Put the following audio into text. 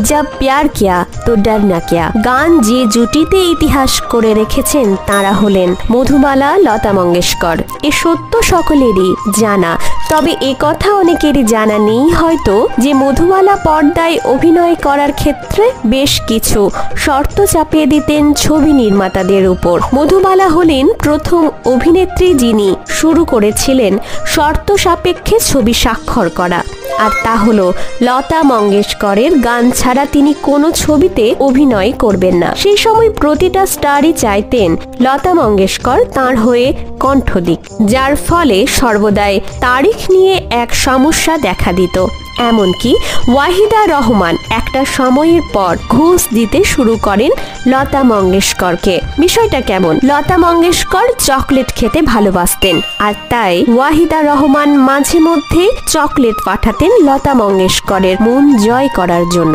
जब प्यार किया तो डरना क्या। গান যে জুটিতে ইতিহাস করে রেখেছেন তারা হলেন মধুবালা, লতা মঙ্গেশকর। এ সত্য সকলেরই জানা, তবে এ কথা অনেকেরই জানা নেই হয়তো যে মধুবালা পর্দায় অভিনয় করার ক্ষেত্রে বেশ কিছু শর্ত চাপিয়ে দিতেন ছবি নির্মাতাদের উপর। মধুবালা হলেন প্রথম অভিনেত্রী যিনি শুরু করেছিলেন শর্ত সাপেক্ষে ছবি স্বাক্ষর করা, আর তা হলো লতা মঙ্গেশকরের গান ছাড়া তিনি কোনো ছবিতে অভিনয় করবেন না। সেই সময় প্রতিটা স্টারই চাইতেন লতা মঙ্গেশকর তাঁর হয়ে কণ্ঠ দিক, যার ফলে সর্বদাই তারিখ নিয়ে এক সমস্যা দেখা দিত। এমনকি ওয়াহিদা রহমান একটা সময়ের পর ঘুষ দিতে শুরু করেন লতা মঙ্গেশকরকে। বিষয়টা কেমন? লতা মঙ্গেশকর চকলেট খেতে ভালোবাসতেন, আর তাই ওয়াহিদা রহমান মাঝে মধ্যে চকলেট পাঠাতেন লতা মঙ্গেশকরের মন জয় করার জন্য।